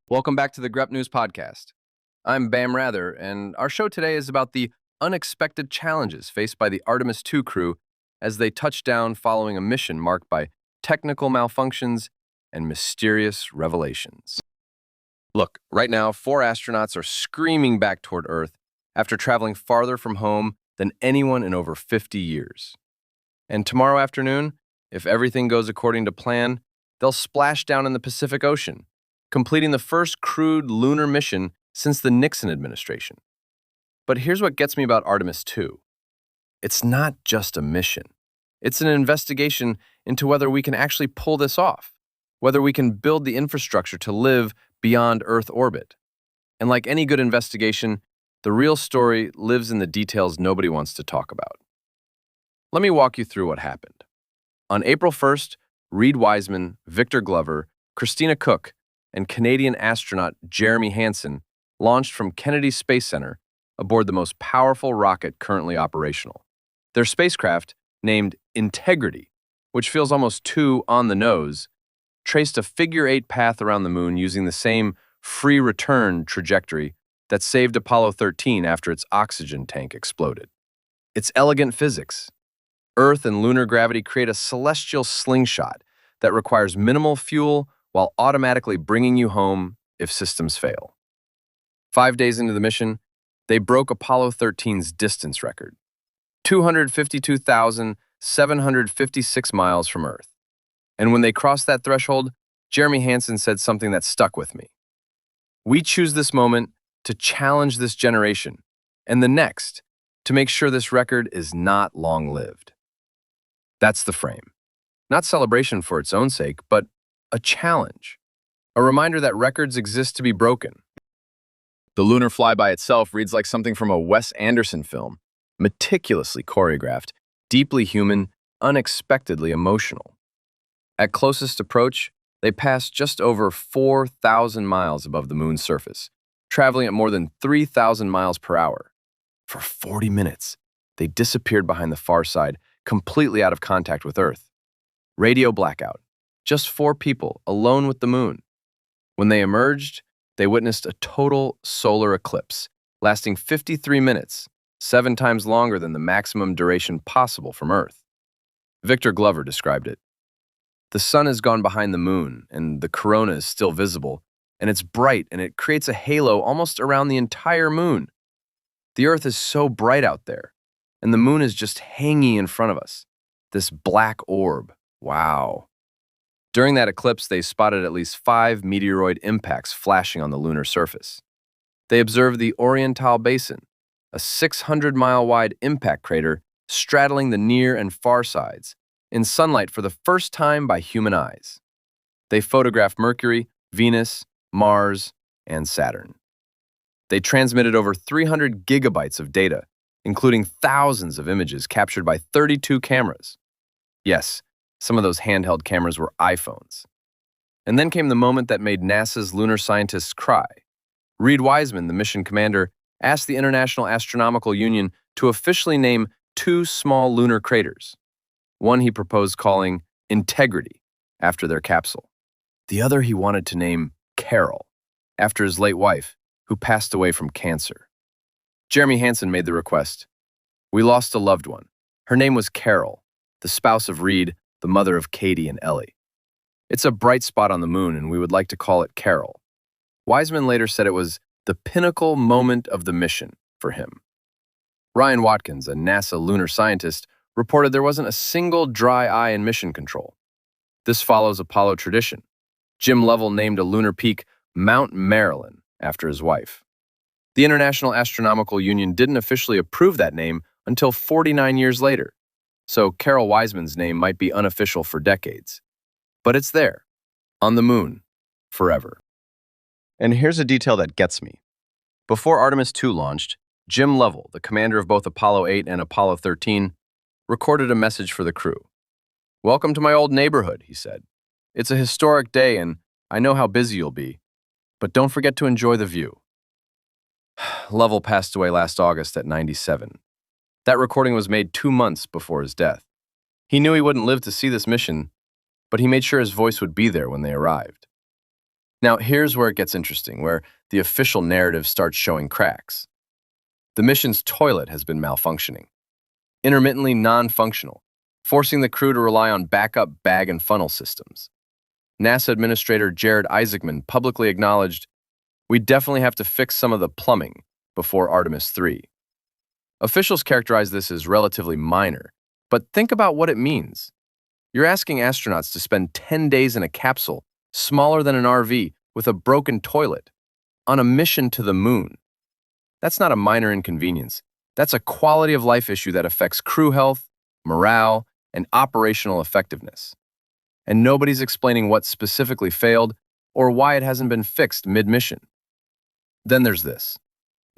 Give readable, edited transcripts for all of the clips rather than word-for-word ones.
Welcome back to the Grep News Podcast. I'm Bam Rather, and our show today is about the unexpected challenges faced by the Artemis II crew as they touch down following a mission marked by technical malfunctions and mysterious revelations. Look, right now, 4 astronauts are screaming back toward Earth after traveling farther from home than anyone in over 50 years. And tomorrow afternoon, if everything goes according to plan, they'll splash down in the Pacific Ocean, completing the first crewed lunar mission since the Nixon administration. But here's what gets me about Artemis II. It's not just a mission. It's an investigation into whether we can actually pull this off, whether we can build the infrastructure to live beyond Earth orbit. And like any good investigation, the real story lives in the details nobody wants to talk about. Let me walk you through what happened. On April 1st, Reed Wiseman, Victor Glover, Christina Cook, and Canadian astronaut Jeremy Hansen launched from Kennedy Space Center aboard the most powerful rocket currently operational. Their spacecraft, named Integrity, which feels almost too on the nose, traced a figure-8 path around the moon using the same free return trajectory that saved Apollo 13 after its oxygen tank exploded. It's elegant physics. Earth and lunar gravity create a celestial slingshot that requires minimal fuel while automatically bringing you home if systems fail. 5 days into the mission, they broke Apollo 13's distance record, 252,756 miles from Earth. And when they crossed that threshold, Jeremy Hansen said something that stuck with me. We choose this moment to challenge this generation and the next to make sure this record is not long-lived. That's the frame. Not celebration for its own sake, but a challenge, a reminder that records exist to be broken. The lunar flyby itself reads like something from a Wes Anderson film, meticulously choreographed, deeply human, unexpectedly emotional. At closest approach, they passed just over 4,000 miles above the moon's surface, traveling at more than 3,000 miles per hour. For 40 minutes, they disappeared behind the far side, completely out of contact with Earth. Radio blackout. Just 4 people, alone with the moon. When they emerged, they witnessed a total solar eclipse, lasting 53 minutes, 7 times longer than the maximum duration possible from Earth. Victor Glover described it. The sun has gone behind the moon, and the corona is still visible, and it's bright, and it creates a halo almost around the entire moon. The Earth is so bright out there, and the moon is just hanging in front of us. This black orb. Wow. During that eclipse, they spotted at least 5 meteoroid impacts flashing on the lunar surface. They observed the Oriental Basin, a 600-mile-wide impact crater straddling the near and far sides, in sunlight for the first time by human eyes. They photographed Mercury, Venus, Mars, and Saturn. They transmitted over 300 gigabytes of data, including thousands of images captured by 32 cameras. Yes, some of those handheld cameras were iPhones. And then came the moment that made NASA's lunar scientists cry. Reed Wiseman, the mission commander, asked the International Astronomical Union to officially name 2 small lunar craters. One he proposed calling Integrity, after their capsule. The other he wanted to name Carroll, after his late wife, who passed away from cancer. Jeremy Hansen made the request. We lost a loved one. Her name was Carroll, the spouse of Reed, the mother of Katie and Ellie. It's a bright spot on the moon, and we would like to call it Carroll. Wiseman later said it was the pinnacle moment of the mission for him. Ryan Watkins, a NASA lunar scientist, reported there wasn't a single dry eye in mission control. This follows Apollo tradition. Jim Lovell named a lunar peak Mount Marilyn after his wife. The International Astronomical Union didn't officially approve that name until 49 years later, so Carroll Wiseman's name might be unofficial for decades. But it's there, on the moon, forever. And here's a detail that gets me. Before Artemis II launched, Jim Lovell, the commander of both Apollo 8 and Apollo 13, recorded a message for the crew. "Welcome to my old neighborhood," he said. "It's a historic day, and I know how busy you'll be, but don't forget to enjoy the view." Lovell passed away last August at 97. That recording was made 2 months before his death. He knew he wouldn't live to see this mission, but he made sure his voice would be there when they arrived. Now, here's where it gets interesting, where the official narrative starts showing cracks. The mission's toilet has been malfunctioning, intermittently non-functional, forcing the crew to rely on backup bag and funnel systems. NASA Administrator Jared Isaacman publicly acknowledged, "We definitely have to fix some of the plumbing before Artemis III." Officials characterize this as relatively minor, but think about what it means. You're asking astronauts to spend 10 days in a capsule smaller than an RV with a broken toilet on a mission to the moon. That's not a minor inconvenience. That's a quality of life issue that affects crew health, morale, and operational effectiveness. And nobody's explaining what specifically failed or why it hasn't been fixed mid-mission. Then there's this.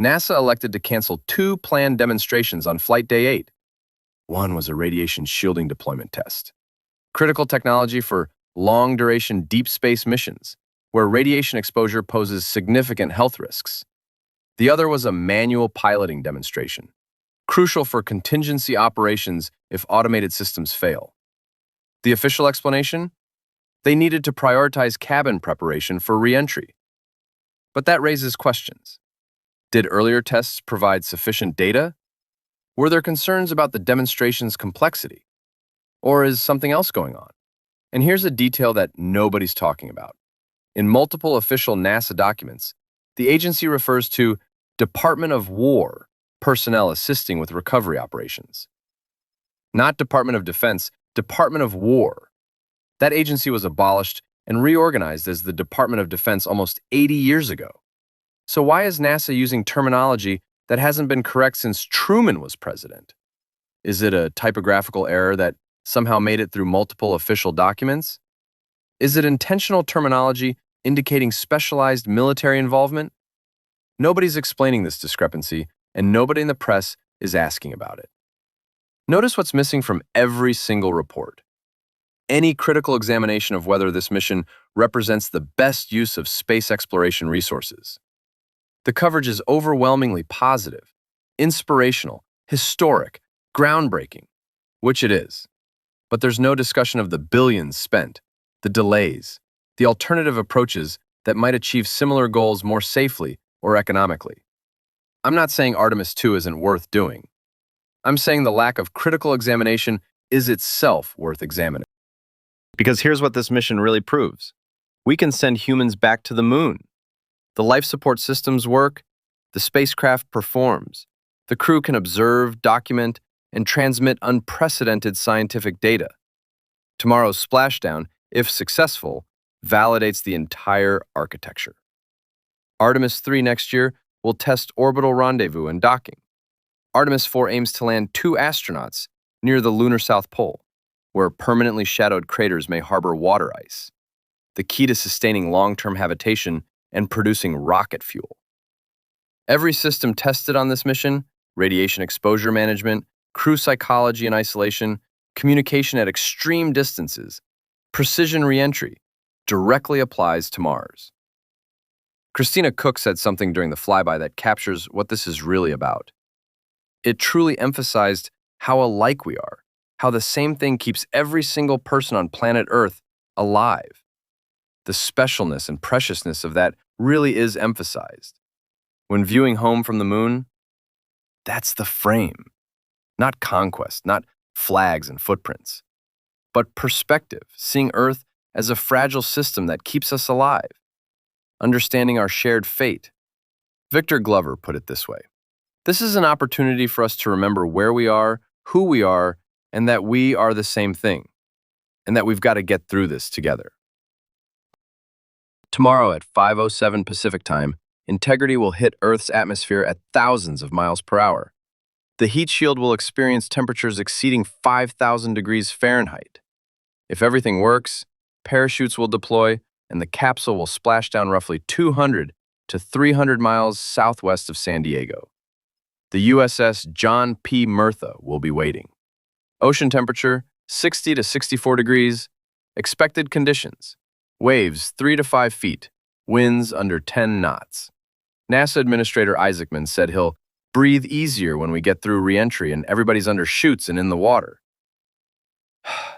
NASA elected to cancel 2 planned demonstrations on Flight Day 8. One was a radiation shielding deployment test, critical technology for long-duration deep space missions, where radiation exposure poses significant health risks. The other was a manual piloting demonstration, crucial for contingency operations if automated systems fail. The official explanation? They needed to prioritize cabin preparation for re-entry. But that raises questions. Did earlier tests provide sufficient data? Were there concerns about the demonstration's complexity? Or is something else going on? And here's a detail that nobody's talking about. In multiple official NASA documents, the agency refers to Department of War personnel assisting with recovery operations. Not Department of Defense, Department of War. That agency was abolished and reorganized as the Department of Defense almost 80 years ago. So why is NASA using terminology that hasn't been correct since Truman was president? Is it a typographical error that somehow made it through multiple official documents? Is it intentional terminology indicating specialized military involvement? Nobody's explaining this discrepancy, and nobody in the press is asking about it. Notice what's missing from every single report. Any critical examination of whether this mission represents the best use of space exploration resources. The coverage is overwhelmingly positive, inspirational, historic, groundbreaking, which it is. But there's no discussion of the billions spent, the delays, the alternative approaches that might achieve similar goals more safely or economically. I'm not saying Artemis II isn't worth doing. I'm saying the lack of critical examination is itself worth examining. Because here's what this mission really proves. We can send humans back to the moon. The life support systems work, the spacecraft performs, the crew can observe, document, and transmit unprecedented scientific data. Tomorrow's splashdown, if successful, validates the entire architecture. Artemis III next year will test orbital rendezvous and docking. Artemis IV aims to land 2 astronauts near the lunar South Pole, where permanently shadowed craters may harbor water ice, the key to sustaining long-term habitation and producing rocket fuel. Every system tested on this mission, radiation exposure management, crew psychology and isolation, communication at extreme distances, precision reentry, directly applies to Mars. Christina Cook said something during the flyby that captures what this is really about. It truly emphasized how alike we are, how the same thing keeps every single person on planet Earth alive. The specialness and preciousness of that really is emphasized. When viewing home from the moon, that's the frame. Not conquest, not flags and footprints, but perspective, seeing Earth as a fragile system that keeps us alive, understanding our shared fate. Victor Glover put it this way: this is an opportunity for us to remember where we are, who we are, and that we are the same thing, and that we've got to get through this together. Tomorrow at 5:07 Pacific Time, Integrity will hit Earth's atmosphere at thousands of miles per hour. The heat shield will experience temperatures exceeding 5,000 degrees Fahrenheit. If everything works, parachutes will deploy, and the capsule will splash down roughly 200 to 300 miles southwest of San Diego. The USS John P. Murtha will be waiting. Ocean temperature, 60 to 64 degrees. Expected conditions, waves 3 to 5 feet, winds under 10 knots. NASA Administrator Isaacman said he'll breathe easier when we get through re-entry and everybody's under chutes and in the water.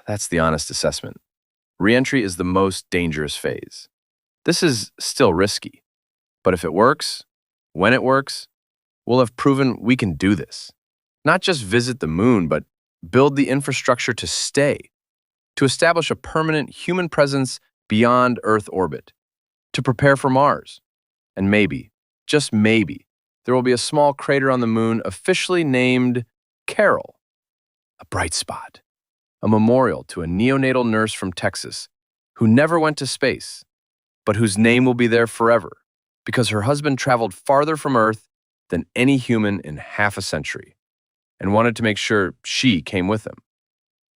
That's the honest assessment. Re-entry is the most dangerous phase. This is still risky, but if it works, when it works, we'll have proven we can do this. Not just visit the moon, but build the infrastructure to stay, to establish a permanent human presence beyond Earth orbit, to prepare for Mars. And maybe, just maybe, there will be a small crater on the moon officially named Carroll, a bright spot, a memorial to a neonatal nurse from Texas who never went to space, but whose name will be there forever because her husband traveled farther from Earth than any human in half a century and wanted to make sure she came with him.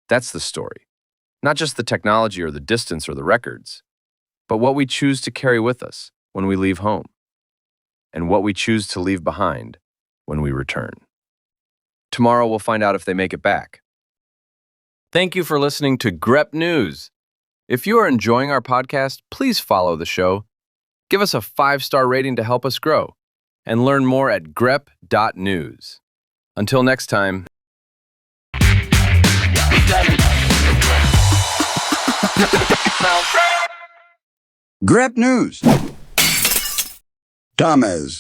That's the story. Not just the technology or the distance or the records, but what we choose to carry with us when we leave home, and what we choose to leave behind when we return. Tomorrow we'll find out if they make it back. Thank you for listening to GREP News. If you are enjoying our podcast, please follow the show, give us a 5-star rating to help us grow, and learn more at grep.news. Until next time. GREP News. Thomas.